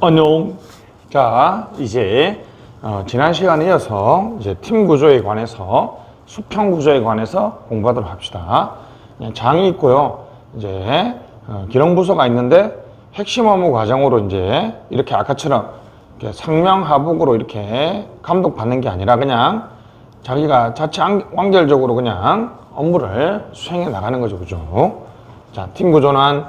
안녕. 자, 이제 지난 시간에 이어서 이제 팀 구조에 관해서 수평 구조에 관해서 공부하도록 합시다. 장이 있고요. 이제 기능 부서가 있는데 핵심 업무 과정으로 이제 이렇게 아까처럼 이렇게 상명하복으로 이렇게 감독받는 게 아니라 그냥 자기가 자체 완결적으로 그냥 업무를 수행해 나가는 거죠, 그죠? 자, 팀 구조는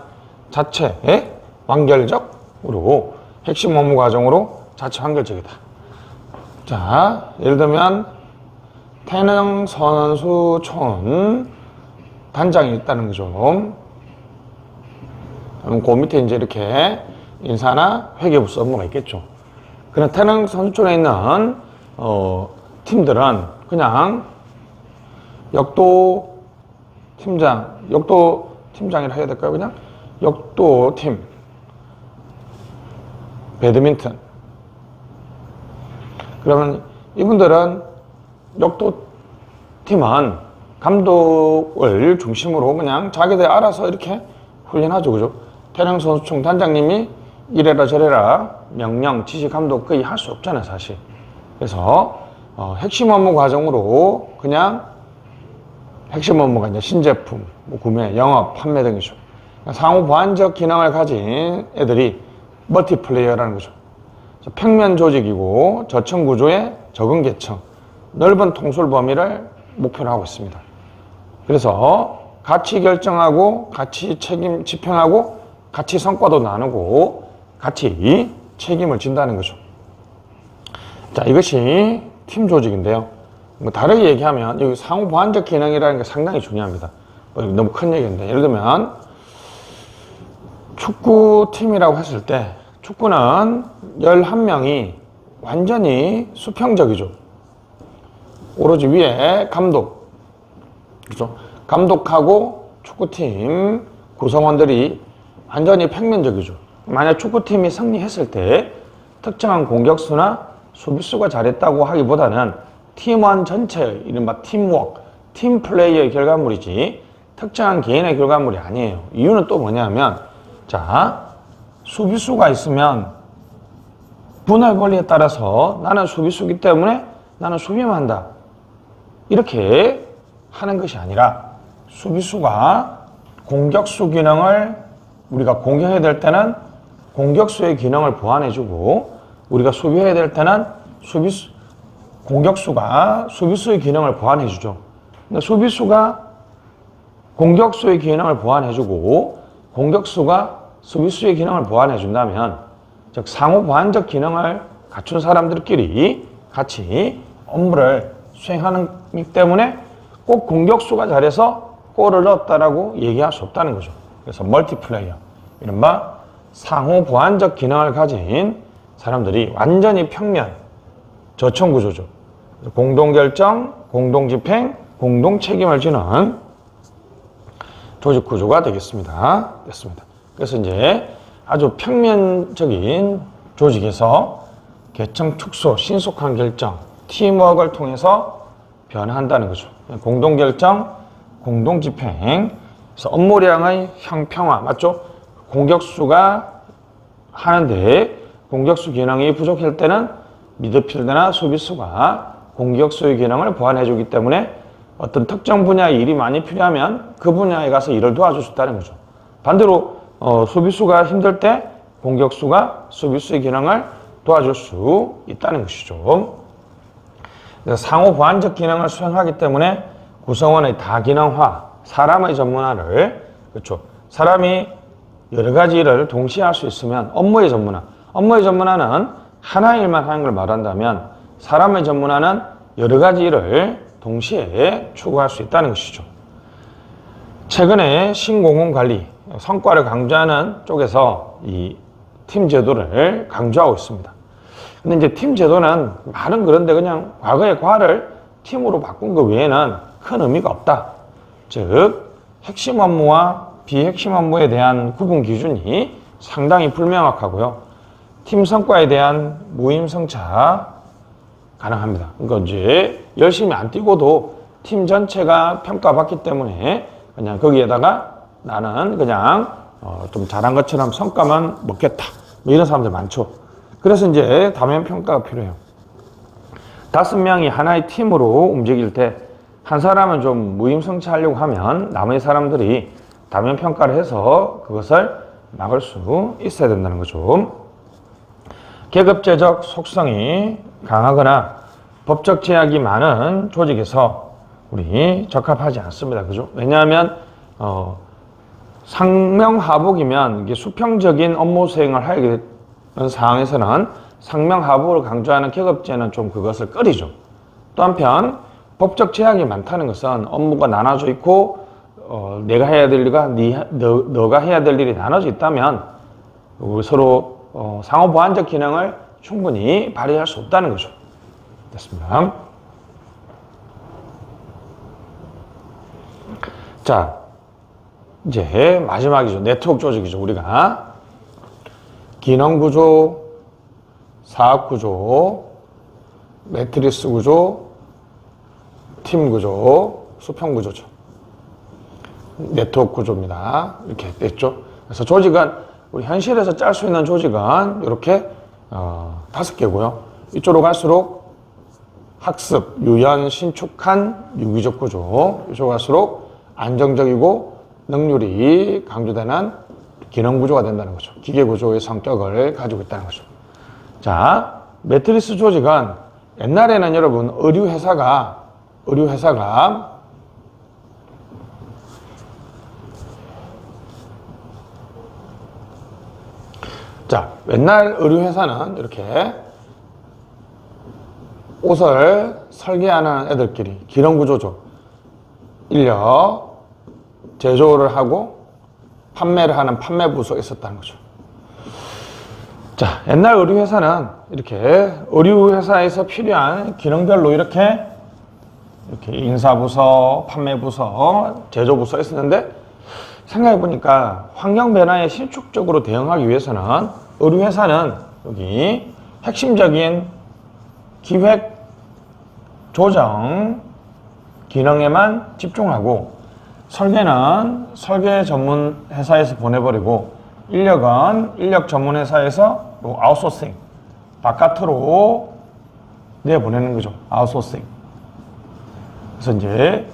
자체 완결적으로 핵심 업무 과정으로 자체 완결적이다. 자, 예를 들면 태능 선수촌 단장이 있다는 거죠. 그럼 그 밑에 이제 이렇게 인사나 회계부서 업무가 있겠죠. 그런 태능 선수촌에 있는 팀들은 그냥 역도 팀장이라 해야 될까요? 그냥 역도팀, 배드민턴. 그러면 이분들은 역도팀은 감독을 중심으로 그냥 자기들 알아서 이렇게 훈련하죠, 그죠? 태릉선수총 단장님이 이래라 저래라 명령, 지시, 감독 거의 할 수 없잖아요, 사실. 그래서 핵심 업무 과정으로 그냥 핵심 업무가 이제 신제품, 구매, 영업, 판매 등이죠. 상호 보완적 기능을 가진 애들이 멀티플레이어라는 거죠. 평면 조직이고 저층 구조의 적은 계층, 넓은 통솔 범위를 목표로 하고 있습니다. 그래서 같이 결정하고 같이 책임 집행하고 같이 성과도 나누고 같이 책임을 진다는 거죠. 자, 이것이 팀 조직인데요. 뭐 다르게 얘기하면 여기 상호 보완적 기능이라는 게 상당히 중요합니다. 너무 큰 얘기인데, 예를 들면 축구팀이라고 했을 때 축구는 11명이 완전히 수평적이죠. 오로지 위에 감독, 그죠? 감독하고 축구팀 구성원들이 완전히 평면적이죠. 만약 축구팀이 승리했을 때 특정한 공격수나 수비수가 잘했다고 하기보다는 팀원 전체의 이른바 팀워크, 팀플레이의 결과물이지 특정한 개인의 결과물이 아니에요. 이유는 또 뭐냐면, 자, 수비수가 있으면 분할 권리에 따라서 나는 수비수기 때문에 나는 수비만 한다, 이렇게 하는 것이 아니라 수비수가 공격수 기능을 우리가 공격해야 될 때는 공격수의 기능을 보완해주고, 우리가 수비해야 될 때는 공격수가 수비수의 기능을 보완해주죠. 근데 수비수가 공격수의 기능을 보완해주고 공격수가 수비수의 기능을 보완해준다면, 즉 상호 보완적 기능을 갖춘 사람들끼리 같이 업무를 수행하는 것 때문에 꼭 공격수가 잘해서 골을 넣었다라고 얘기할 수 없다는 거죠. 그래서 멀티플레이어, 이른바 상호 보완적 기능을 가진 사람들이 완전히 평면, 저층 구조죠. 공동결정, 공동집행, 공동책임을 지는 조직 구조가 되겠습니다. 됐습니다. 그래서 이제 아주 평면적인 조직에서 계층 축소, 신속한 결정, 팀워크를 통해서 변화한다는 거죠. 공동결정, 공동집행, 그래서 업무량의 형평화, 맞죠? 공격수가 하는데 공격수 기능이 부족할 때는 미드필더나 수비수가 공격수의 기능을 보완해주기 때문에 어떤 특정 분야의 일이 많이 필요하면 그 분야에 가서 일을 도와줄 수 있다는 거죠. 반대로 수비수가 힘들 때 공격수가 수비수의 기능을 도와줄 수 있다는 것이죠. 상호 보완적 기능을 수행하기 때문에 구성원의 다기능화, 사람의 전문화를, 그렇죠. 사람이 여러 가지 일을 동시에 할 수 있으면 업무의 전문화는 하나의 일만 하는 걸 말한다면, 사람의 전문화는 여러 가지 일을 동시에 추구할 수 있다는 것이죠. 최근에 신공헌관리, 성과를 강조하는 쪽에서 이 팀 제도를 강조하고 있습니다. 근데 이제 팀 제도는 말은 그런데 그냥 과거의 과를 팀으로 바꾼 것 외에는 큰 의미가 없다. 즉, 핵심 업무와 비핵심 업무에 대한 구분 기준이 상당히 불명확하고요. 팀 성과에 대한 무임승차 가능합니다. 그러니까 이제 열심히 안 뛰고도 팀 전체가 평가받기 때문에 그냥 거기에다가 나는 그냥 좀 잘한 것처럼 성과만 먹겠다, 뭐 이런 사람들 많죠. 그래서 이제 다면 평가가 필요해요. 5명이 하나의 팀으로 움직일 때 한 사람은 좀 무임승차하려고 하면 나머지 사람들이 다면 평가를 해서 그것을 막을 수 있어야 된다는 거죠. 계급제적 속성이 강하거나 법적 제약이 많은 조직에서 우리 적합하지 않습니다. 그죠? 왜냐하면 상명하복이면 이게 수평적인 업무 수행을 하게 되는 상황에서는 상명하복을 강조하는 계급제는 좀 그것을 꺼리죠. 또 한편 법적 제약이 많다는 것은 업무가 나눠져 있고 내가 해야 될 일과 너가 해야 될 일이 나눠져 있다면 서로 상호 보완적 기능을 충분히 발휘할 수 없다는 거죠. 됐습니다. 자, 이제 마지막이죠. 네트워크 조직이죠. 우리가 기능구조, 사업구조, 매트리스 구조, 팀구조, 수평구조죠. 네트워크 구조입니다. 이렇게 됐죠. 그래서 조직은 우리 현실에서 짤 수 있는 조직은 이렇게 5개고요. 이쪽으로 갈수록 학습, 유연, 신축한 유기적 구조, 이쪽으로 갈수록 안정적이고 능률이 강조되는 기능 구조가 된다는 거죠. 기계 구조의 성격을 가지고 있다는 거죠. 자, 매트리스 조직은 옛날에는 여러분 의류회사가 자, 옛날 의류회사는 이렇게 옷을 설계하는 애들끼리 기능구조죠. 인력, 제조를 하고 판매를 하는 판매부서가 있었다는 거죠. 자, 옛날 의류회사는 이렇게 의류회사에서 필요한 기능별로 이렇게 인사부서, 판매부서, 제조부서가 있었는데 생각해보니까 환경 변화에 신축적으로 대응하기 위해서는 의류회사는 여기 핵심적인 기획, 조정 기능에만 집중하고 설계는 설계 전문 회사에서 보내버리고 인력은 인력 전문 회사에서 아웃소싱 바깥으로 내보내는 거죠. 아웃소싱. 그래서 이제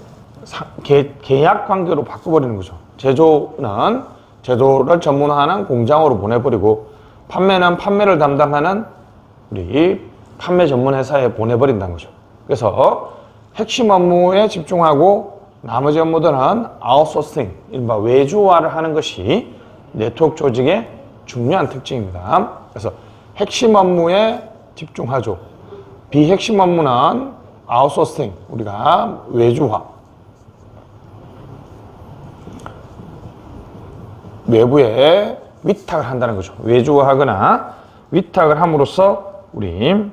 계약 관계로 바꿔버리는 거죠. 제조는 제조를 전문화하는 공장으로 보내버리고 판매는 판매를 담당하는 우리 판매 전문 회사에 보내버린다는 거죠. 그래서 핵심 업무에 집중하고 나머지 업무들은 아웃소싱, 이른바 외주화를 하는 것이 네트워크 조직의 중요한 특징입니다. 그래서 핵심 업무에 집중하죠. 비핵심 업무는 아웃소싱, 우리가 외주화. 외부에 위탁을 한다는 거죠. 외주화하거나 위탁을 함으로써 우리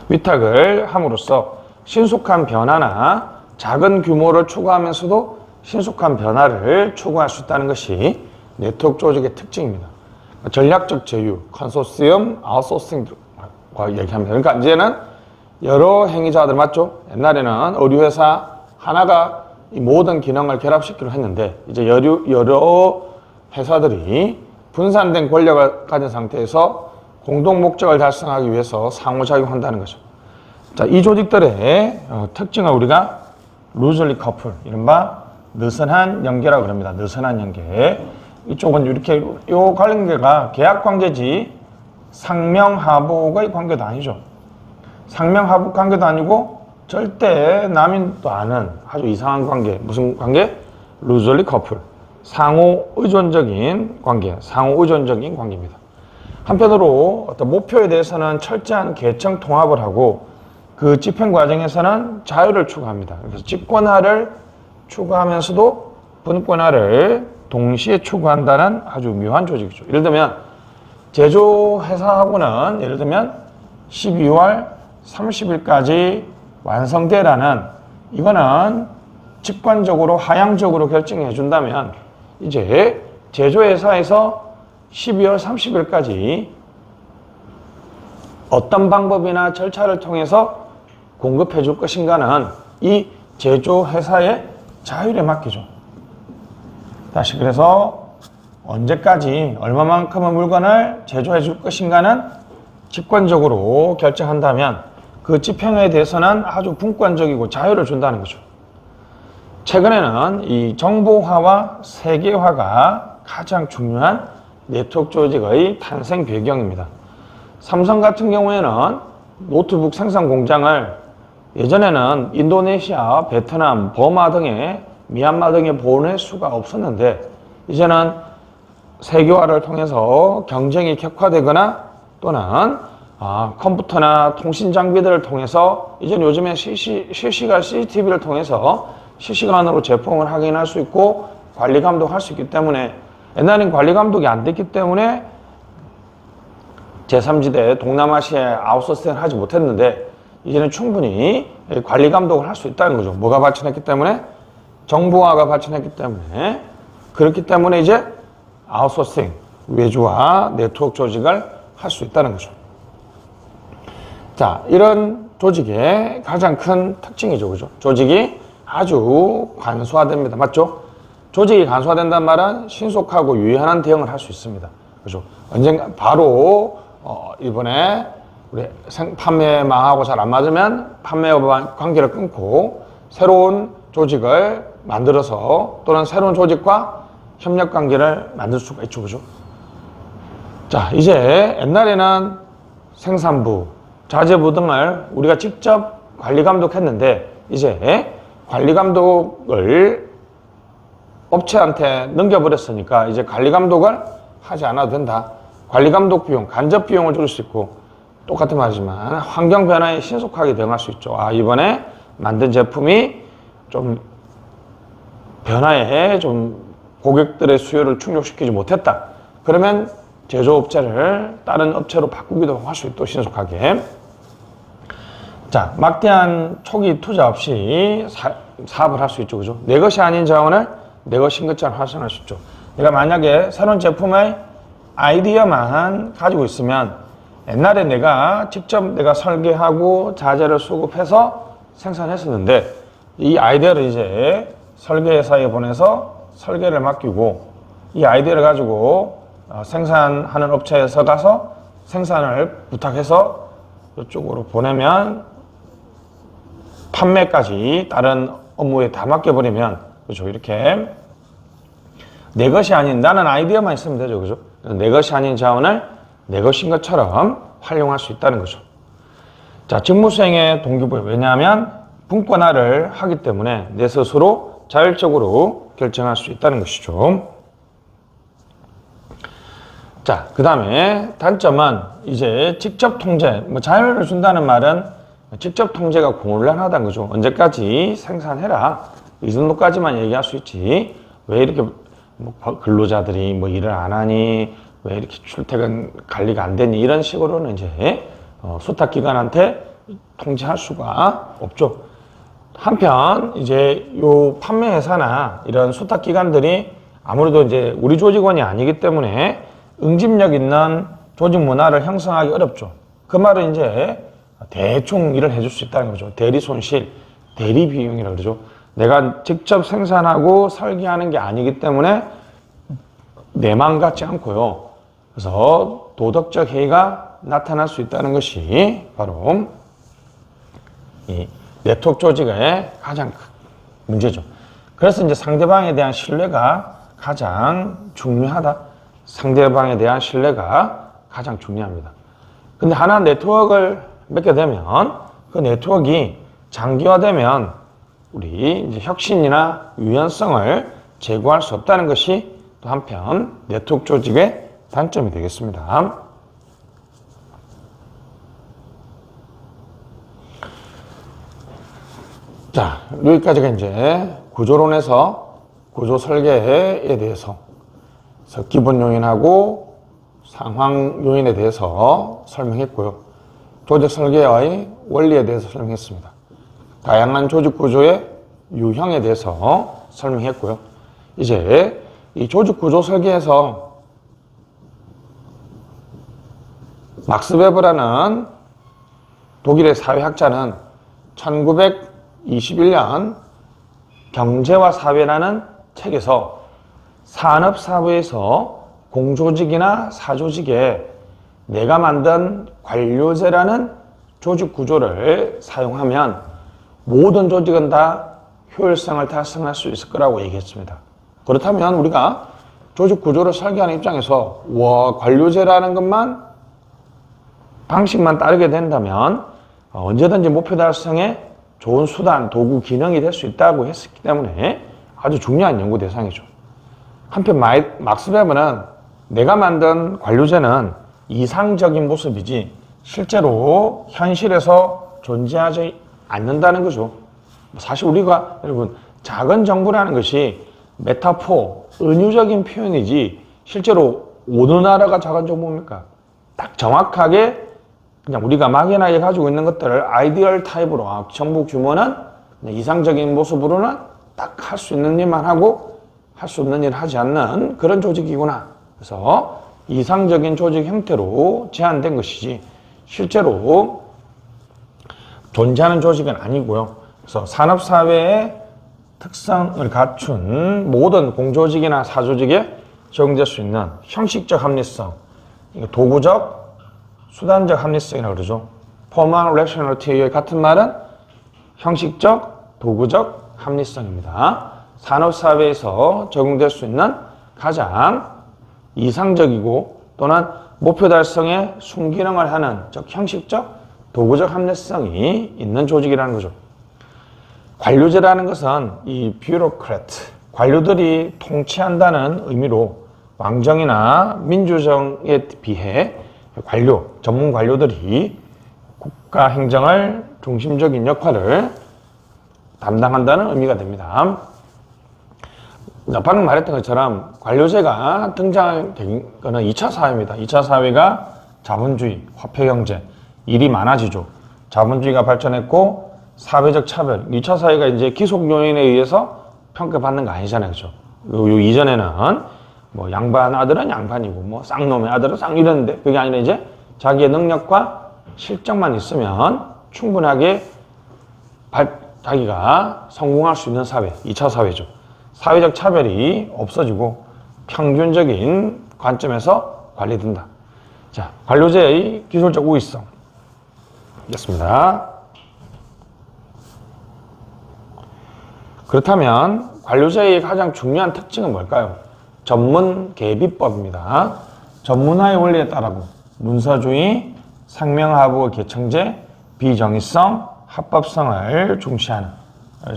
위탁을 함으로써 신속한 변화나 작은 규모를 추구하면서도 신속한 변화를 추구할 수 있다는 것이 네트워크 조직의 특징입니다. 전략적 제휴, 컨소시엄, 아웃소싱과 얘기합니다. 그러니까 이제는 여러 행위자들 맞죠? 옛날에는 의류회사 하나가 이 모든 기능을 결합시키려 했는데 이제 여러 회사들이 분산된 권력을 가진 상태에서 공동 목적을 달성하기 위해서 상호작용한다는 거죠. 자, 이 조직들의 특징을 우리가 루즐리 커플, 이른바 느슨한 연계라고 그럽니다. 느슨한 연계. 이쪽은 이렇게 요 관계가 계약 관계지 상명하복의 관계도 아니죠. 상명하복 관계도 아니고 절대 남인도 아는 아주 이상한 관계. 무슨 관계? 루즐리 커플. 상호 의존적인 관계, 상호 의존적인 관계입니다. 한편으로 어떤 목표에 대해서는 철저한 계층 통합을 하고 그 집행 과정에서는 자유를 추구합니다. 그래서 집권화를 추구하면서도 분권화를 동시에 추구한다는 아주 묘한 조직이죠. 예를 들면 제조회사하고는 예를 들면 12월 30일까지 완성되라는 이거는 직관적으로 하향적으로 결정해 준다면 이제 제조회사에서 12월 30일까지 어떤 방법이나 절차를 통해서 공급해 줄 것인가는 이 제조회사의 자율에 맡기죠. 다시 그래서 언제까지 얼마만큼의 물건을 제조해 줄 것인가는 직관적으로 결정한다면 그 지평에 대해서는 아주 분권적이고 자유를 준다는 거죠. 최근에는 이 정보화와 세계화가 가장 중요한 네트워크 조직의 탄생 배경입니다. 삼성 같은 경우에는 노트북 생산 공장을 예전에는 인도네시아, 베트남, 버마 등의 미얀마 등에 보낼 수가 없었는데 이제는 세계화를 통해서 경쟁이 격화되거나 또는 컴퓨터나 통신 장비들을 통해서 이제 요즘에 실시간 CCTV를 통해서 실시간으로 제품을 확인할 수 있고 관리 감독할 수 있기 때문에 옛날엔 관리 감독이 안 됐기 때문에 제3지대 동남아시아에 아웃소싱을 하지 못했는데 이제는 충분히 관리 감독을 할 수 있다는 거죠. 뭐가 발전했기 때문에? 정보화가 발전했기 때문에 그렇기 때문에 이제 아웃소싱, 외주화, 네트워크 조직을 할 수 있다는 거죠. 자, 이런 조직의 가장 큰 특징이죠. 그죠? 조직이 아주 간소화됩니다. 맞죠? 조직이 간소화된다는 말은 신속하고 유연한 대응을 할 수 있습니다. 그죠? 언젠가 바로 이번에 우리 판매 망하고 잘 안 맞으면 판매와 관계를 끊고 새로운 조직을 만들어서 또는 새로운 조직과 협력 관계를 만들 수가 있죠. 그죠? 자, 이제 옛날에는 생산부, 자재부 등을 우리가 직접 관리 감독했는데 이제 관리 감독을 업체한테 넘겨버렸으니까 이제 관리 감독을 하지 않아도 된다. 관리 감독 비용, 간접 비용을 줄일 수 있고 똑같은 말이지만 환경 변화에 신속하게 대응할 수 있죠. 이번에 만든 제품이 좀 변화에 좀 고객들의 수요를 충족시키지 못했다. 그러면 제조업체를 다른 업체로 바꾸기도 할 수 있고 신속하게. 자, 막대한 초기 투자 없이 사업을 할 수 있죠. 그죠? 내 것이 아닌 자원을 내 것인 것처럼 활성화할 수 있죠. 내가 만약에 새로운 제품의 아이디어만 가지고 있으면 옛날에 내가 직접 내가 설계하고 자재를 수급해서 생산했었는데 이 아이디어를 이제 설계회사에 보내서 설계를 맡기고 이 아이디어를 가지고 생산하는 업체에서 가서 생산을 부탁해서 이쪽으로 보내면 판매까지 다른 업무에 다 맡겨버리면 그죠? 이렇게 내 것이 아닌 나는 아이디어만 있으면 되죠. 그죠? 내 것이 아닌 자원을 내 것인 것처럼 활용할 수 있다는 거죠. 자, 직무수행의 동기부여. 왜냐하면 분권화를 하기 때문에 내 스스로 자율적으로 결정할 수 있다는 것이죠. 자, 그 다음에 단점은 이제 직접 통제, 자율을 준다는 말은 직접 통제가 곤란하다는 거죠. 언제까지 생산해라. 이 정도까지만 얘기할 수 있지. 왜 이렇게 근로자들이 일을 안 하니? 왜 이렇게 출퇴근 관리가 안 되니? 이런 식으로는 이제 수탁기관한테 통제할 수가 없죠. 한편 이제 요 판매회사나 이런 수탁기관들이 아무래도 이제 우리 조직원이 아니기 때문에 응집력 있는 조직 문화를 형성하기 어렵죠. 그 말은 이제 대충 일을 해줄 수 있다는 거죠. 대리 손실, 대리 비용이라고 그러죠. 내가 직접 생산하고 설계하는 게 아니기 때문에 내 맘 같지 않고요. 그래서 도덕적 해이가 나타날 수 있다는 것이 바로 이 네트워크 조직의 가장 큰 문제죠. 그래서 이제 상대방에 대한 신뢰가 가장 중요하다. 상대방에 대한 신뢰가 가장 중요합니다. 근데 하나 네트워크를 맺게 되면 그 네트워크가 장기화되면 우리 이제 혁신이나 유연성을 제고할 수 없다는 것이 또 한편 네트워크 조직의 단점이 되겠습니다. 자, 여기까지가 이제 구조론에서 구조 설계에 대해서 기본 요인하고 상황 요인에 대해서 설명했고요. 조직 설계의 원리에 대해서 설명했습니다. 다양한 조직 구조의 유형에 대해서 설명했고요. 이제 이 조직 구조 설계에서 막스 베버라는 독일의 사회학자는 1921년 경제와 사회라는 책에서 산업사회에서 공조직이나 사조직에 내가 만든 관료제라는 조직 구조를 사용하면 모든 조직은 다 효율성을 달성할 수 있을 거라고 얘기했습니다. 그렇다면 우리가 조직 구조를 설계하는 입장에서 관료제라는 것만 방식만 따르게 된다면 언제든지 목표 달성에 좋은 수단, 도구, 기능이 될 수 있다고 했기 때문에 아주 중요한 연구 대상이죠. 한편 막스 베버는 내가 만든 관료제는 이상적인 모습이지 실제로 현실에서 존재하지 않는다는 거죠. 사실 우리가 여러분 작은 정부라는 것이 메타포, 은유적인 표현이지 실제로 어느 나라가 작은 정부입니까? 딱 정확하게 그냥 우리가 막연하게 가지고 있는 것들을 아이디얼 타입으로 정부 규모는 이상적인 모습으로는 딱 할 수 있는 일만 하고 할 수 없는 일을 하지 않는 그런 조직이구나. 그래서 이상적인 조직 형태로 제한된 것이지 실제로 존재하는 조직은 아니고요. 그래서 산업사회의 특성을 갖춘 모든 공조직이나 사조직에 적용될 수 있는 형식적 합리성, 도구적, 수단적 합리성이라고 그러죠. Formal Rationality 같은 말은 형식적, 도구적 합리성입니다. 산업사회에서 적용될 수 있는 가장 이상적이고 또는 목표 달성에 순기능을 하는 즉 형식적, 도구적 합리성이 있는 조직이라는 거죠. 관료제라는 것은 이 뷰로크래트, 관료들이 통치한다는 의미로 왕정이나 민주정에 비해 전문 관료들이 국가 행정을 중심적인 역할을 담당한다는 의미가 됩니다. 방금 말했던 것처럼 관료제가 등장된 것은 2차 사회입니다. 2차 사회가 자본주의, 화폐경제, 일이 많아지죠. 자본주의가 발전했고 사회적 차별, 2차 사회가 이제 기속 요인에 의해서 평가받는 거 아니잖아요. 그죠? 요 이전에는 뭐 양반 아들은 양반이고 뭐 쌍놈의 아들은 쌍 이랬는데 그게 아니라 이제 자기의 능력과 실적만 있으면 충분하게 자기가 성공할 수 있는 사회, 2차 사회죠. 사회적 차별이 없어지고 평균적인 관점에서 관리된다. 자, 관료제의 기술적 우위성 였습니다. 그렇다면 관료제의 가장 중요한 특징은 뭘까요? 전문 계비법입니다. 전문화의 원리에 따르고 문서주의, 상명하부 계층제, 비정의성, 합법성을 중시하는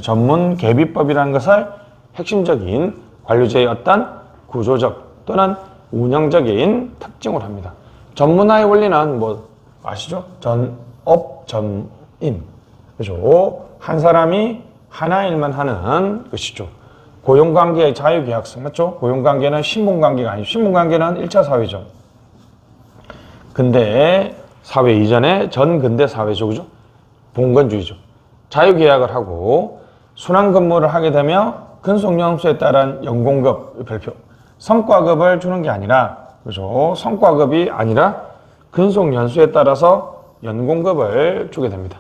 전문 계비법이라는 것을 핵심적인 관료제의 어떤 구조적 또는 운영적인 특징으로 합니다. 전문화의 원리는 뭐 아시죠? 전업, 전인. 그죠? 한 사람이 하나의 일만 하는 것이죠. 고용관계의 자유계약성, 맞죠? 고용관계는 신분관계가 아니고, 신분관계는 1차 사회죠. 근대 사회 이전에 전근대 사회죠. 그죠? 봉건주의죠. 자유계약을 하고, 순환근무를 하게 되면 근속연수에 따른 연공급 별표, 성과급을 주는 게 아니라, 그죠? 성과급이 아니라 근속연수에 따라서 연공급을 주게 됩니다.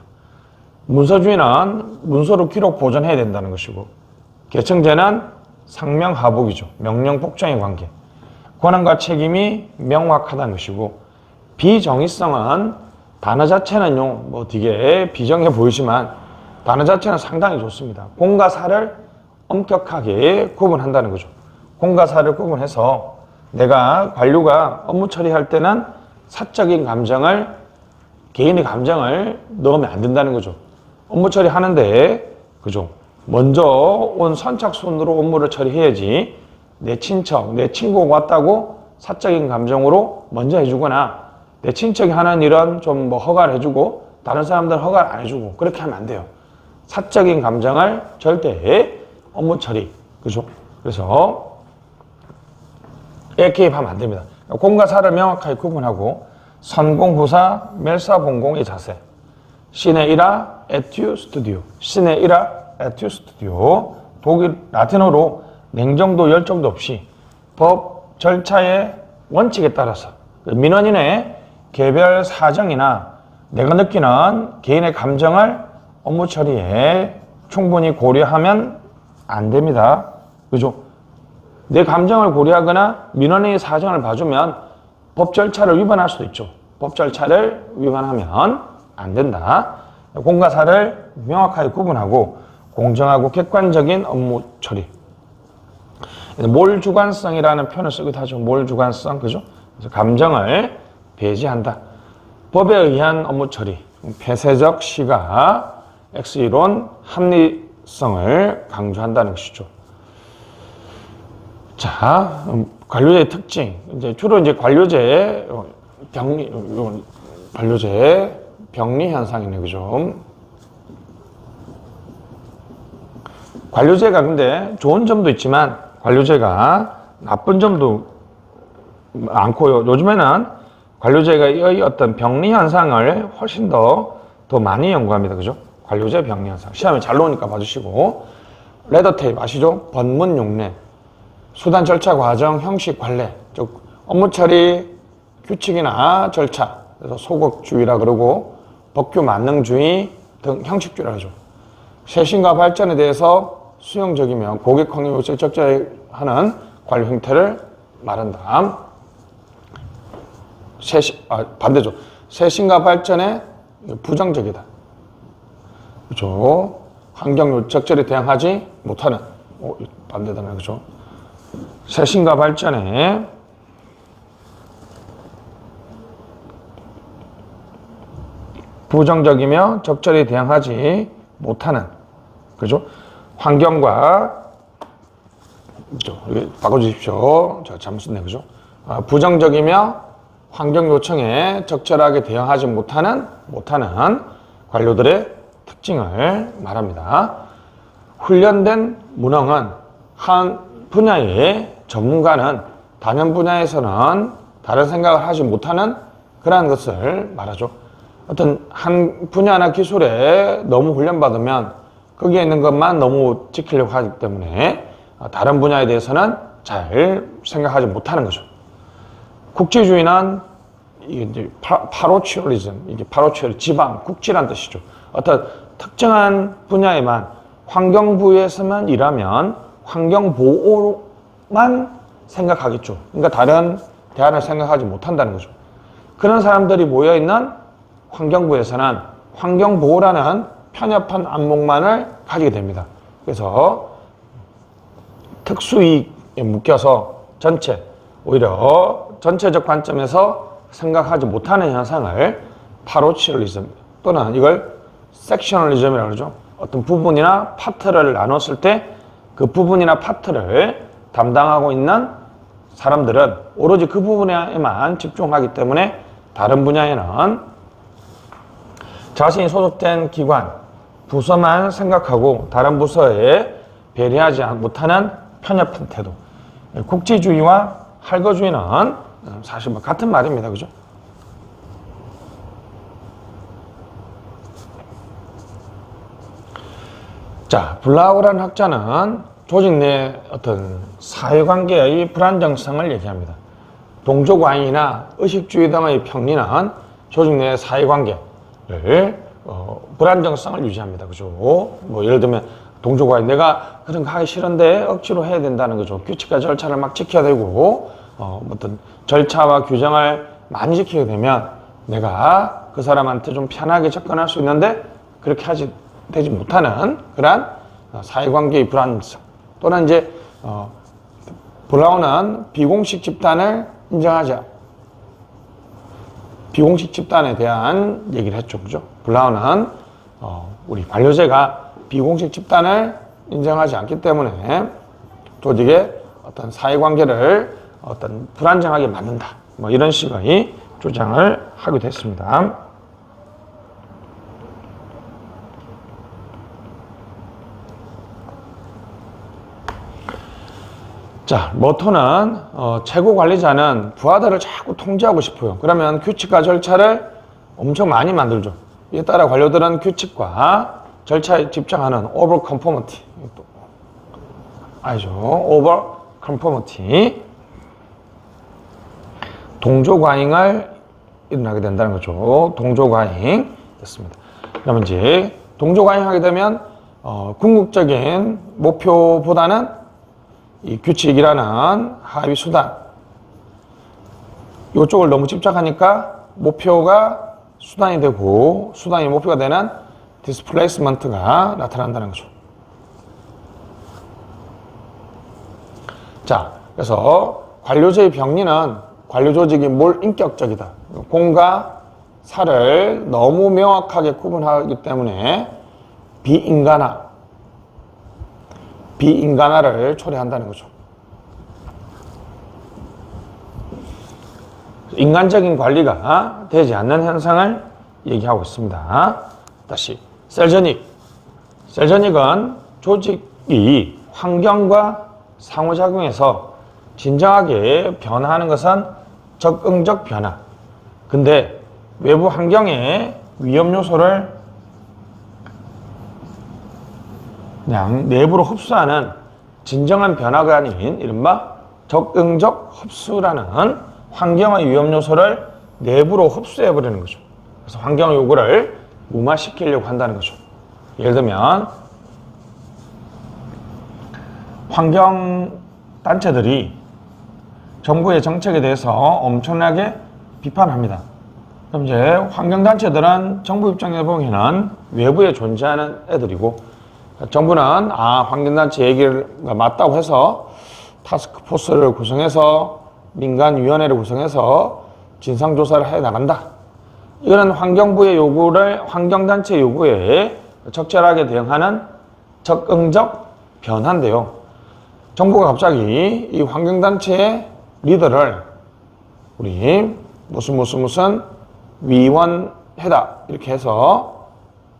문서주의는 문서로 기록 보존해야 된다는 것이고, 계층제는 상명하복이죠. 명령복종의 관계. 권한과 책임이 명확하다는 것이고, 비정의성은 단어 자체는요, 뭐 되게 비정해 보이지만 단어 자체는 상당히 좋습니다. 공과 사를 엄격하게 구분한다는 거죠. 공과 사를 구분해서 내가 관료가 업무 처리할 때는 사적인 감정을, 개인의 감정을 넣으면 안 된다는 거죠. 업무 처리하는데, 그죠? 먼저 온 선착순으로 업무를 처리해야지 내 친척, 내 친구가 왔다고 사적인 감정으로 먼저 해주거나 내 친척이 하는 일은 좀 뭐 허가를 해주고 다른 사람들은 허가를 안 해주고 그렇게 하면 안 돼요. 사적인 감정을 절대 업무 처리, 그죠? 그래서 개입하면 안 됩니다. 공과 사를 명확하게 구분하고 선공후사, 멸사봉공의 자세. 시네 이라 에튜 스튜디오. 시네 이라 에튜 스튜디오. 독일 라틴어로 냉정도 열정도 없이 법 절차의 원칙에 따라서 민원인의 개별 사정이나 내가 느끼는 개인의 감정을 업무 처리에 충분히 고려하면 안 됩니다. 그죠? 내 감정을 고려하거나 민원인의 사정을 봐주면 법 절차를 위반할 수도 있죠. 법 절차를 위반하면 안 된다. 공과 사를 명확하게 구분하고 공정하고 객관적인 업무 처리. 몰주관성이라는 표현을 쓰기도 하죠. 몰주관성, 그죠? 그래서 감정을 배제한다. 법에 의한 업무 처리, 폐쇄적 시각, X이론, 합리성을 강조한다는 것이죠. 자, 관료제의 특징. 이제 주로 이제 관료제의 병리 현상이네, 그죠? 관료제가 근데 좋은 점도 있지만 관료제가 나쁜 점도 많고요. 요즘에는 관료제의 어떤 병리 현상을 훨씬 더 많이 연구합니다. 그죠? 관료제 병리 현상. 시험에 잘 나오니까 봐주시고. 레더테이프 아시죠? 번문 용례. 수단 절차 과정 형식 관례. 즉 업무 처리 규칙이나 절차. 그래서 소극주의라 그러고 법규 만능주의 등 형식주의라 하죠. 쇄신과 발전에 대해서 수용적이며 고객 확립 요청에 적절히 하는 관료 형태를 말한다. 반대죠. 쇄신과 발전에 부정적이다. 그렇죠. 환경 요청 적절히 대응하지 못하는. 반대다네, 그렇죠. 쇄신과 발전에 부정적이며 적절히 대응하지 못하는. 그죠? 환경과, 그죠? 바꿔주십시오. 제가 잘못 썼네, 그죠? 부정적이며 환경 요청에 적절하게 대응하지 못하는 관료들의 특징을 말합니다. 훈련된 문항은 한 분야의 전문가는 다른 분야에서는 다른 생각을 하지 못하는 그러한 것을 말하죠. 어떤 한 분야나 기술에 너무 훈련받으면 거기에 있는 것만 너무 지키려고 하기 때문에 다른 분야에 대해서는 잘 생각하지 못하는 거죠. 국지주의는 이게 파로치올리즘, 이게 파로치올 지방, 국지란 뜻이죠. 어떤 특정한 분야에만 환경부에서만 일하면 환경보호만 생각하겠죠. 그러니까 다른 대안을 생각하지 못한다는 거죠. 그런 사람들이 모여있는 환경부에서는 환경보호라는 편협한 안목만을 가지게 됩니다. 그래서 특수이익에 묶여서 오히려 전체적 관점에서 생각하지 못하는 현상을 파로치올리즘 또는 이걸 섹셔널리즘이라고 그러죠. 어떤 부분이나 파트를 나눴을 때 그 부분이나 파트를 담당하고 있는 사람들은 오로지 그 부분에만 집중하기 때문에 다른 분야에는 자신이 소속된 기관, 부서만 생각하고 다른 부서에 배려하지 못하는 편협한 태도. 국지주의와 할거주의는 사실 같은 말입니다. 그죠? 자, 블라우라는 학자는 조직 내 어떤 사회관계의 불안정성을 얘기합니다. 동족와인이나 의식주의 등의 평리는 조직 내 사회관계를 불안정성을 유지합니다. 그죠? 뭐 예를 들면 동족와인 내가 그런 거 하기 싫은데 억지로 해야 된다는 거죠. 규칙과 절차를 막 지켜야 되고 어떤 절차와 규정을 많이 지키게 되면 내가 그 사람한테 좀 편하게 접근할 수 있는데 그렇게 되지 못하는 그러한 사회관계의 불안정. 또는 이제 블라우는 비공식 집단을 비공식 집단에 대한 얘기를 했죠. 그죠? 블라우는 우리 관료제가 비공식 집단을 인정하지 않기 때문에 조직의 어떤 사회관계를 어떤 불안정하게 만든다. 뭐 이런 식의 주장을 하기도 했습니다. 자, 모토는 최고 관리자는 부하들을 자꾸 통제하고 싶어요. 그러면 규칙과 절차를 엄청 많이 만들죠. 이에 따라 관료들은 규칙과 절차에 집착하는 over conformity. 아니죠. over conformity. 동조과잉을 일어나게 된다는 거죠. 동조과잉 됐습니다. 그러면 이제 동조과잉하게 되면 궁극적인 목표보다는 이 규칙이라는 하위 수단, 이쪽을 너무 집착하니까 목표가 수단이 되고 수단이 목표가 되는 디스플레이스먼트가 나타난다는 거죠. 자, 그래서 관료제의 병리는 관료 조직이 뭘 인격적이다. 공과 사를 너무 명확하게 구분하기 때문에 비인간화를 초래한다는 거죠. 인간적인 관리가 되지 않는 현상을 얘기하고 있습니다. 다시 셀저닉은 조직이 환경과 상호작용해서 진정하게 변화하는 것은 적응적 변화. 근데 외부 환경의 위험 요소를 그냥 내부로 흡수하는 진정한 변화가 아닌 이른바 적응적 흡수라는 환경의 위험 요소를 내부로 흡수해버리는 거죠. 그래서 환경 요구를 무마시키려고 한다는 거죠. 예를 들면 환경단체들이 정부의 정책에 대해서 엄청나게 비판합니다. 그럼 이제 환경단체들은 정부 입장에서 보면은 외부에 존재하는 애들이고, 정부는 환경단체 얘기가 맞다고 해서 타스크포스를 구성해서 민간위원회를 구성해서 진상조사를 해 나간다. 이거는 환경부의 요구를 환경단체 요구에 적절하게 대응하는 적응적 변화인데요. 정부가 갑자기 이 환경단체의 리더를 우리 무슨 위원회다 이렇게 해서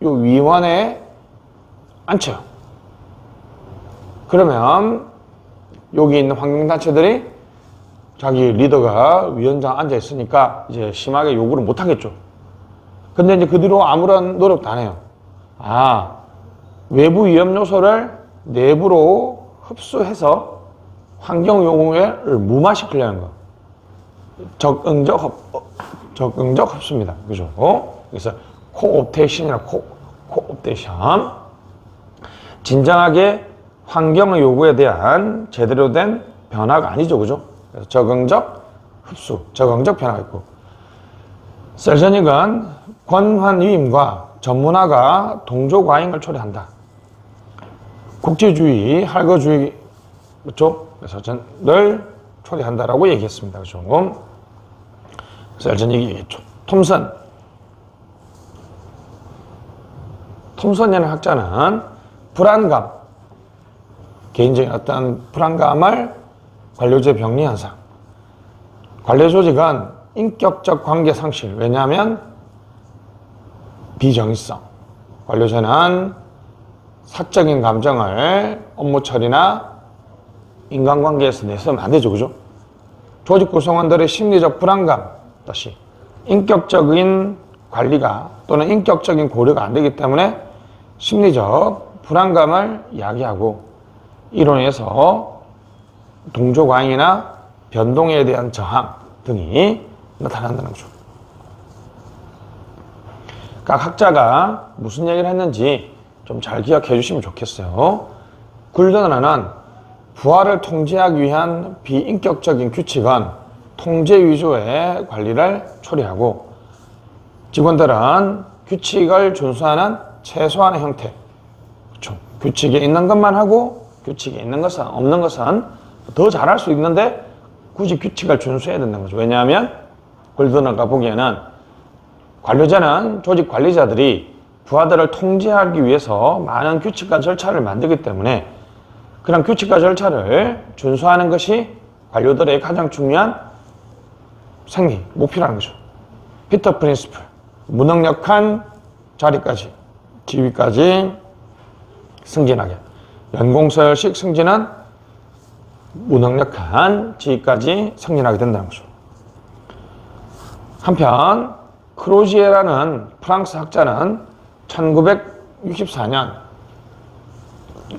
이 위원회에 앉혀요. 그러면 여기 있는 환경단체들이 자기 리더가 위원장 앉아 있으니까 이제 심하게 요구를 못 하겠죠. 근데 이제 그 뒤로 아무런 노력도 안 해요. 외부 위험 요소를 내부로 흡수해서 환경 요구를 무마시키려는 거. 적응적 흡수입니다. 그죠? 그래서 코옵테이션이라고 코옵테이션. 진정하게 환경의 요구에 대한 제대로 된 변화가 아니죠. 그죠? 그래서 적응적 흡수, 적응적 변화가 있고. 셀저닉은 권한위임과 전문화가 동조과잉을 초래한다. 국제주의, 할거주의, 그렇죠? 그래서 를 초래한다라고 얘기했습니다. 그죠? 셀저닉이 얘기했죠. 톰슨이라는 학자는 불안감, 개인적인 어떤 불안감을 관료제 병리 현상. 관료 조직은 인격적 관계 상실. 왜냐하면 비정의성. 관료제는 사적인 감정을 업무 처리나 인간관계에서 내서는 안 되죠. 그죠? 조직 구성원들의 심리적 불안감. 다시 인격적인 관리가 또는 인격적인 고려가 안 되기 때문에 심리적 불안감을 야기하고 이론에서 동조과잉이나 변동에 대한 저항 등이 나타난다는 거죠. 각 학자가 무슨 얘기를 했는지 좀 잘 기억해 주시면 좋겠어요. 굴던화는 부하를 통제하기 위한 비인격적인 규칙은 통제 위주의 관리를 초래하고, 직원들은 규칙을 준수하는 최소한의 형태, 그렇죠. 규칙에 있는 것만 하고 규칙에 있는 것은 없는 것은 더 잘할 수 있는데 굳이 규칙을 준수해야 된다는 거죠. 왜냐하면 굴던화가 보기에는 관료자는 조직 관리자들이 부하들을 통제하기 위해서 많은 규칙과 절차를 만들기 때문에 그런 규칙과 절차를 준수하는 것이 관료들의 가장 중요한 생리, 목표라는 거죠. 피터 프린시플, 무능력한 자리까지, 지위까지 승진하게. 연공서열식 승진은 무능력한 지위까지 승진하게 된다는 거죠. 한편 크로지에라는 프랑스 학자는 1964년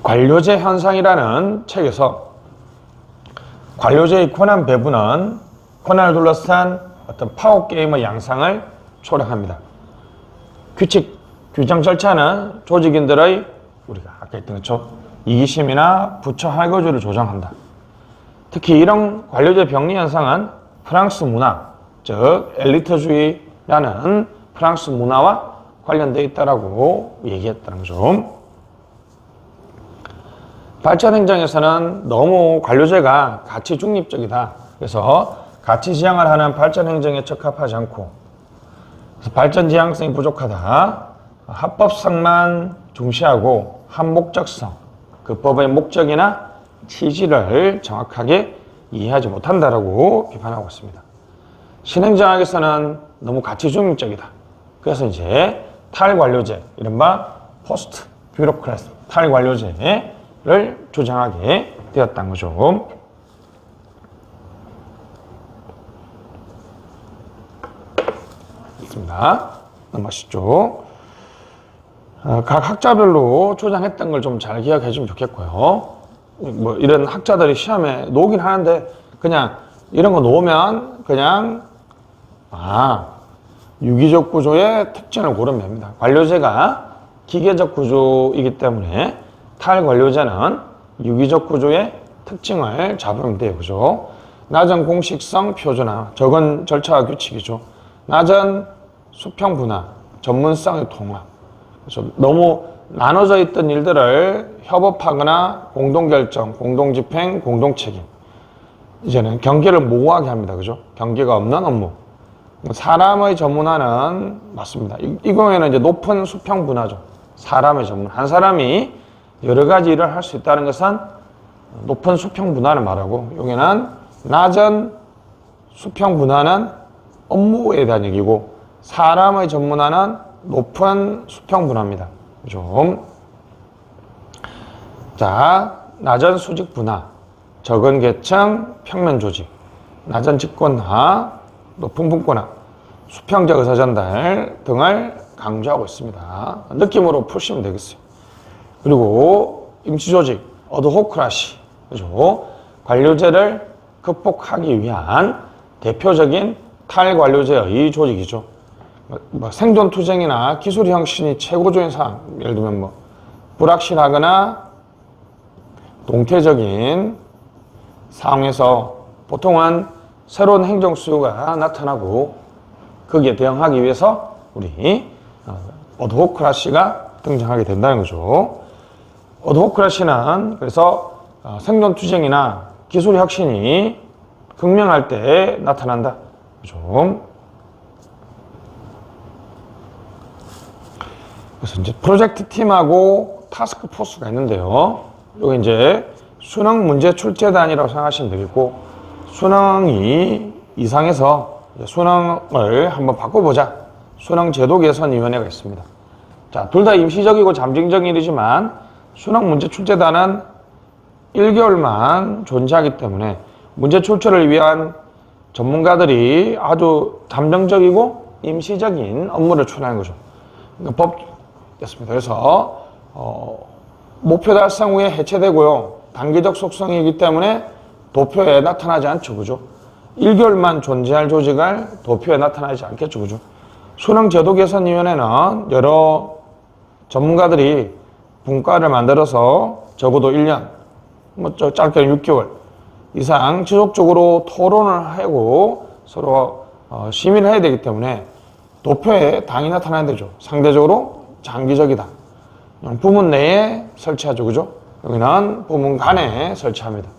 관료제 현상이라는 책에서 관료제의 권한 배분은 권한을 둘러싼 어떤 파워게임의 양상을 초래합니다. 규칙, 규정 절차는 조직인들의 우리가 아까 했던 것처럼 이기심이나 부처 할거주를 조정한다. 특히 이런 관료제 병리 현상은 프랑스 문화, 즉 엘리트주의라는 프랑스 문화와 관련되어 있다라고 얘기했다는 거죠. 발전 행정에서는 너무 관료제가 가치 중립적이다. 그래서 가치 지향을 하는 발전 행정에 적합하지 않고 발전 지향성이 부족하다. 합법성만 중시하고 한목적성, 그 법의 목적이나 취지를 정확하게 이해하지 못한다라고 비판하고 있습니다. 신행정학에서는 너무 가치 중립적이다. 그래서 이제 탈관료제, 이른바 포스트 뷰로크라시 탈관료제를 주장하게 되었다는 거죠. 있습니다. 넘어가시죠. 각 학자별로 주장했던 걸 좀 잘 기억해 주면 좋겠고요. 뭐 이런 학자들이 시험에 놓긴 하는데 그냥 이런 거 놓으면 그냥 유기적 구조의 특징을 고르면 됩니다. 관료제가 기계적 구조이기 때문에 탈관료제는 유기적 구조의 특징을 잡으면 돼요. 그죠? 낮은 공식성 표준화, 적은 절차와 규칙이죠. 낮은 수평 분화, 전문성의 통합. 그래서 너무 나눠져 있던 일들을 협업하거나 공동결정, 공동집행, 공동책임. 이제는 경계를 모호하게 합니다. 그죠? 경계가 없는 업무. 사람의 전문화는 맞습니다. 이 경우에는 이제 높은 수평 분화죠. 사람의 전문. 한 사람이 여러 가지 일을 할 수 있다는 것은 높은 수평 분화를 말하고, 여기는 낮은 수평 분화는 업무에 대한 얘기고, 사람의 전문화는 높은 수평 분화입니다. 그죠? 자, 낮은 수직 분화, 적은 계층, 평면 조직, 낮은 직권화, 높은 분권화, 수평적 의사전달 등을 강조하고 있습니다. 느낌으로 푸시면 되겠어요. 그리고 임시조직, 어드호크라시, 그죠? 관료제를 극복하기 위한 대표적인 탈관료제의 조직이죠. 생존투쟁이나 기술 혁신이 최고조인 사항, 예를 들면 불확실하거나 동태적인 상황에서 보통은 새로운 행정 수요가 나타나고 거기에 대응하기 위해서 우리 어드호크라시가 등장하게 된다는 거죠. 어드호크라시는 그래서 생존투쟁이나 기술 혁신이 극명할 때 나타난다. 그죠? 그래서 이제 프로젝트 팀하고 타스크 포스가 있는데요. 여기 이제 수능 문제 출제단이라고 생각하시면 되겠고, 수능이 이상해서 수능을 한번 바꿔보자. 수능 제도 개선위원회가 있습니다. 자, 둘 다 임시적이고 잠정적인 일이지만 수능 문제 출제단은 1개월만 존재하기 때문에 문제 출제를 위한 전문가들이 아주 잠정적이고 임시적인 업무를 추진하는 거죠. 그러니까 됐습니다. 그래서 목표 달성 후에 해체되고요. 단기적 속성이기 때문에 도표에 나타나지 않죠. 그죠? 1개월만 존재할 조직을 도표에 나타나지 않겠죠. 그죠? 수능 제도 개선위원회는 여러 전문가들이 분과를 만들어서 적어도 1년, 짧게는 6개월 이상 지속적으로 토론을 하고 서로 심의를 해야 되기 때문에 도표에 당이 나타나야 되죠. 상대적으로 장기적이다. 부문 내에 설치하죠. 그죠? 여기는 부문 간에 설치합니다.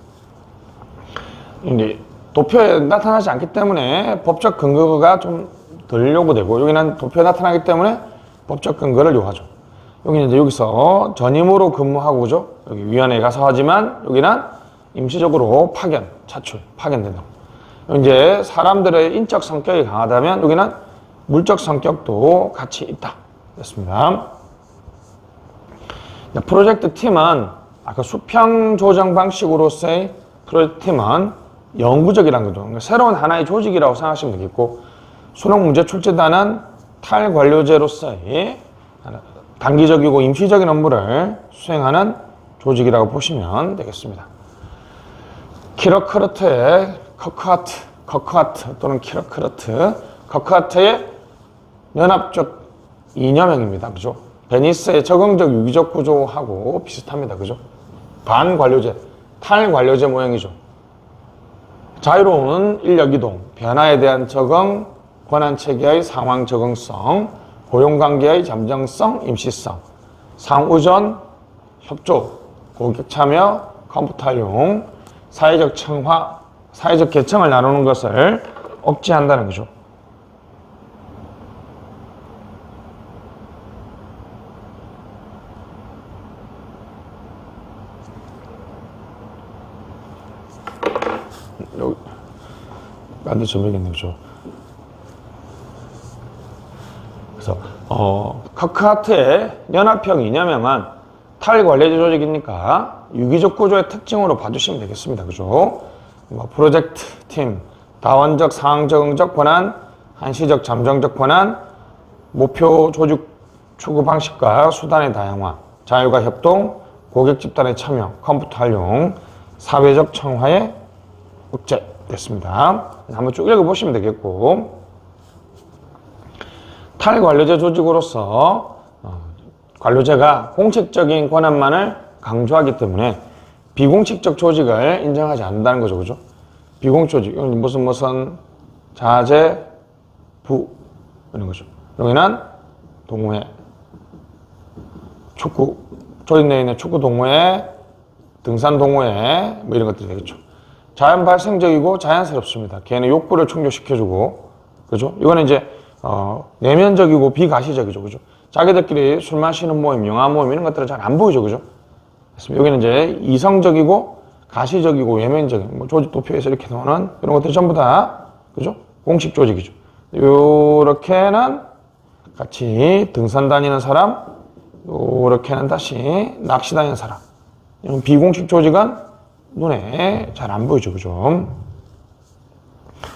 이제 도표에 나타나지 않기 때문에 법적 근거가 좀 덜 요구되고, 여기는 도표에 나타나기 때문에 법적 근거를 요구하죠. 여기는 이제 여기서 전임으로 근무하고, 그죠? 여기 위원회에 가서 하지만 여기는 임시적으로 파견, 차출, 파견된다. 이제 사람들의 인적 성격이 강하다면 여기는 물적 성격도 같이 있다. 됐습니다. 프로젝트 팀은 아까 수평 조정 방식으로서의 프로젝트 팀은 영구적이라는 거죠. 그러니까 새로운 하나의 조직이라고 생각하시면 되겠고, 수능 문제 출제단은 탈관료제로서의 단기적이고 임시적인 업무를 수행하는 조직이라고 보시면 되겠습니다. 키러크르트의 커크하트 또는 커크하트의 연합적 이념형입니다. 그죠? 베니스의 적응적 유기적 구조하고 비슷합니다. 그죠? 반관료제, 탈관료제 모형이죠. 자유로운 인력 이동, 변화에 대한 적응, 권한 체계의 상황 적응성, 고용관계의 잠정성, 임시성, 상호전, 협조, 고객 참여, 컴퓨터 활용, 사회적 청화, 사회적 계층을 나누는 것을 억제한다는 거죠. 여기 만들 점이겠네요, 그죠? 그래서 커크하트의 연합형 이념형은 탈관리제 조직이니까 유기적 구조의 특징으로 봐주시면 되겠습니다, 그죠? 뭐 프로젝트 팀, 다원적 상황 적응적 권한, 한시적 잠정적 권한, 목표 조직 추구 방식과 수단의 다양화, 자율과 협동, 고객 집단의 참여, 컴퓨터 활용, 사회적 청화의 억제 됐습니다. 한번 쭉 읽어보시면 되겠고, 탈관료제 조직으로서 관료제가 공식적인 권한만을 강조하기 때문에 비공식적 조직을 인정하지 않는다는 거죠, 그죠? 비공식 조직, 무슨 자재, 부 이런 거죠. 여기는 동호회, 축구 조직 내에 있는 축구 동호회, 등산 동호회 뭐 이런 것들이 되겠죠. 자연 발생적이고 자연스럽습니다. 개인의 욕구를 충족시켜주고, 그죠? 이거는 이제 내면적이고 비가시적이죠, 그죠? 자기들끼리 술 마시는 모임, 영화 모임 이런 것들은 잘 안 보이죠, 그죠? 여기는 이제 이성적이고 가시적이고 외면적인 뭐 조직 도표에서 이렇게 나오는 이런 것들이 전부 다, 그죠? 공식 조직이죠. 요렇게는 같이 등산 다니는 사람, 요렇게는 다시 낚시 다니는 사람. 이런 비공식 조직은 눈에 잘 안 보이죠, 그죠?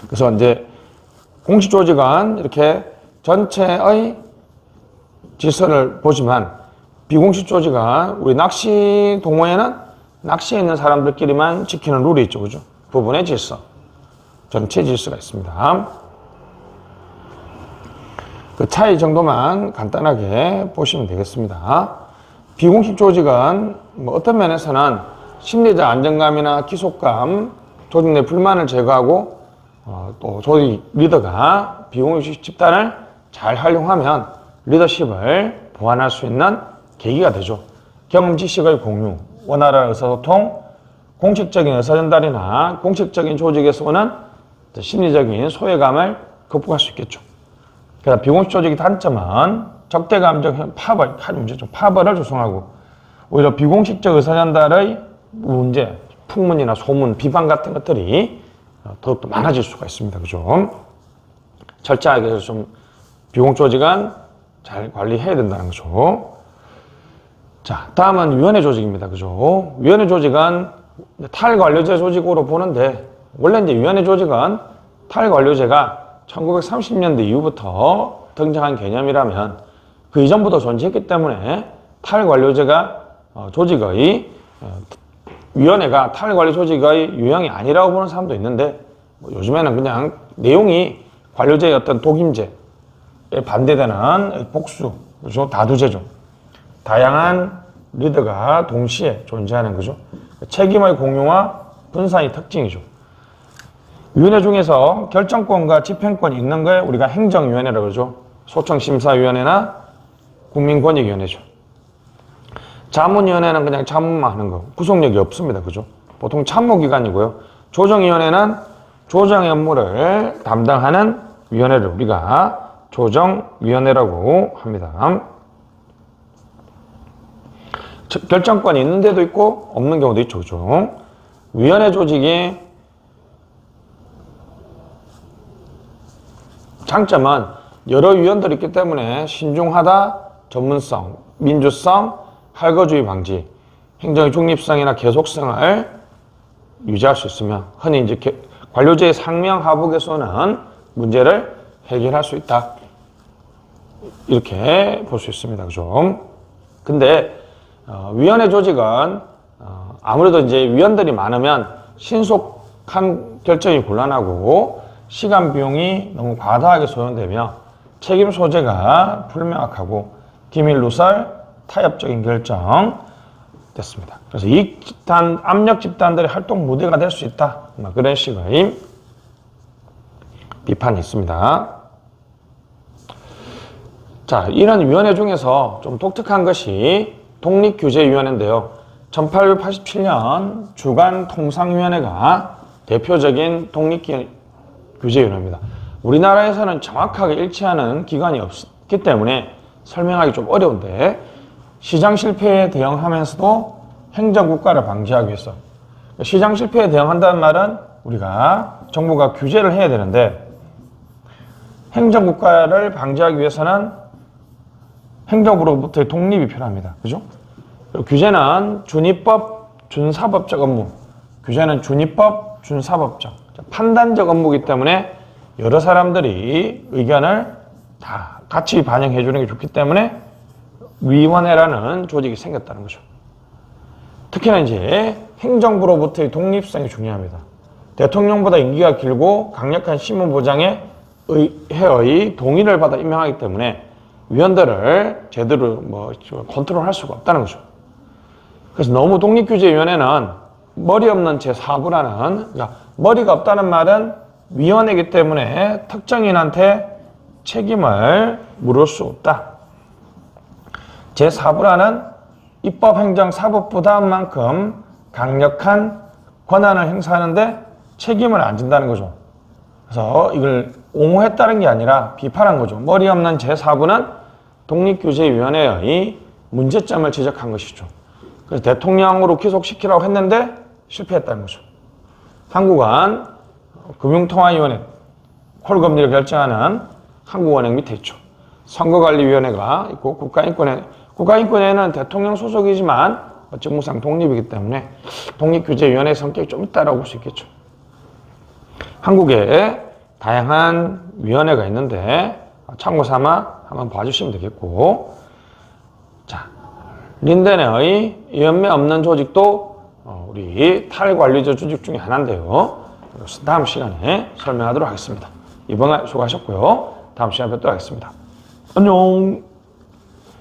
그래서 이제 공식 조직은 이렇게 전체의 질서를 보지만 비공식 조직은 우리 낚시 동호회는 낚시에 있는 사람들끼리만 지키는 룰이 있죠, 그죠? 부분의 질서, 전체 질서가 있습니다. 그 차이 정도만 간단하게 보시면 되겠습니다. 비공식 조직은 뭐 어떤 면에서는 심리적 안정감이나 기속감, 조직 내 불만을 제거하고 또 조직 리더가 비공식 집단을 잘 활용하면 리더십을 보완할 수 있는 계기가 되죠. 경험 지식의 공유, 원활한 의사소통, 공식적인 의사전달이나 공식적인 조직에서 오는 심리적인 소외감을 극복할 수 있겠죠. 그래서 비공식 조직의 단점은 적대감적 파벌을 조성하고 오히려 비공식적 의사전달의 문제, 풍문이나 소문, 비판 같은 것들이 더욱더 많아질 수가 있습니다. 그죠? 철저하게 좀 비공식 조직은 잘 관리해야 된다는 거죠. 자, 다음은 위원회 조직입니다. 그죠? 위원회 조직은 탈관료제 조직으로 보는데, 원래 이제 위원회 조직은 탈관료제가 1930년대 이후부터 등장한 개념이라면 그 이전부터 존재했기 때문에 탈관료제가 조직의 위원회가 탈관리 조직의 유형이 아니라고 보는 사람도 있는데 뭐 요즘에는 그냥 내용이 관료제의 어떤 독임제에 반대되는 복수, 그죠? 다두제죠. 다양한 리더가 동시에 존재하는 거죠. 책임의 공유와 분산이 특징이죠. 위원회 중에서 결정권과 집행권이 있는 걸 우리가 행정위원회라고 그러죠. 소청심사위원회나 국민권익위원회죠. 자문위원회는 그냥 자문만 하는 거, 구속력이 없습니다. 그죠? 보통 참모기관이고요. 조정위원회는 조정의 업무를 담당하는 위원회를 우리가 조정위원회라고 합니다. 결정권이 있는 데도 있고 없는 경우도 있죠. 그죠? 위원회 조직이 장점은 여러 위원들이 있기 때문에 신중하다, 전문성, 민주성, 할거주의 방지, 행정의 중립성이나 계속성을 유지할 수 있으며 흔히 이제 관료제의 상명 하복에서는 문제를 해결할 수 있다. 이렇게 볼 수 있습니다. 그죠? 근데 위원회 조직은 아무래도 이제 위원들이 많으면 신속한 결정이 곤란하고 시간 비용이 너무 과다하게 소요되며 책임 소재가 불명확하고 기밀 누설, 타협적인 결정, 됐습니다. 그래서 이익 집단, 압력 집단들의 활동 무대가 될 수 있다. 그런 식의 비판이 있습니다. 자, 이런 위원회 중에서 좀 독특한 것이 독립규제위원회인데요. 1887년 주간통상위원회가 대표적인 독립규제위원회입니다. 우리나라에서는 정확하게 일치하는 기관이 없기 때문에 설명하기 좀 어려운데, 시장 실패에 대응하면서도 행정국가를 방지하기 위해서, 시장 실패에 대응한다는 말은 우리가 정부가 규제를 해야 되는데, 행정국가를 방지하기 위해서는 행정부로부터의 독립이 필요합니다. 그죠? 규제는 준입법, 준사법적 업무. 규제는 준입법, 준사법적. 판단적 업무이기 때문에 여러 사람들이 의견을 다 같이 반영해 주는 게 좋기 때문에 위원회라는 조직이 생겼다는 거죠. 특히나 이제 행정부로부터의 독립성이 중요합니다. 대통령보다 임기가 길고 강력한 신문부장의 의회의 동의를 받아 임명하기 때문에 위원들을 제대로 컨트롤할 수가 없다는 거죠. 그래서 너무 독립규제위원회는 머리 없는 제4부라는, 그러니까 머리가 없다는 말은 위원회이기 때문에 특정인한테 책임을 물을 수 없다. 제4부라는 입법, 행정, 사법부 다음만큼 강력한 권한을 행사하는데 책임을 안 진다는 거죠. 그래서 이걸 옹호했다는 게 아니라 비판한 거죠. 머리 없는 제4부는 독립규제위원회의 문제점을 지적한 것이죠. 그래서 대통령으로 귀속시키라고 했는데 실패했다는 거죠. 한국은 금융통화위원회, 콜금리를 결정하는 한국은행 밑에 있죠. 선거관리위원회가 있고 국가인권위원회는 대통령 소속이지만 직무상 독립이기 때문에 독립규제위원회 성격이 좀 있다라고 볼 수 있겠죠. 한국에 다양한 위원회가 있는데 참고 삼아 한번 봐주시면 되겠고, 자, 린덴의 연매 없는 조직도 우리 탈관리자 조직 중에 하나인데요. 다음 시간에 설명하도록 하겠습니다. 이번에 수고하셨고요. 다음 시간에 뵙도록 하겠습니다. 안녕.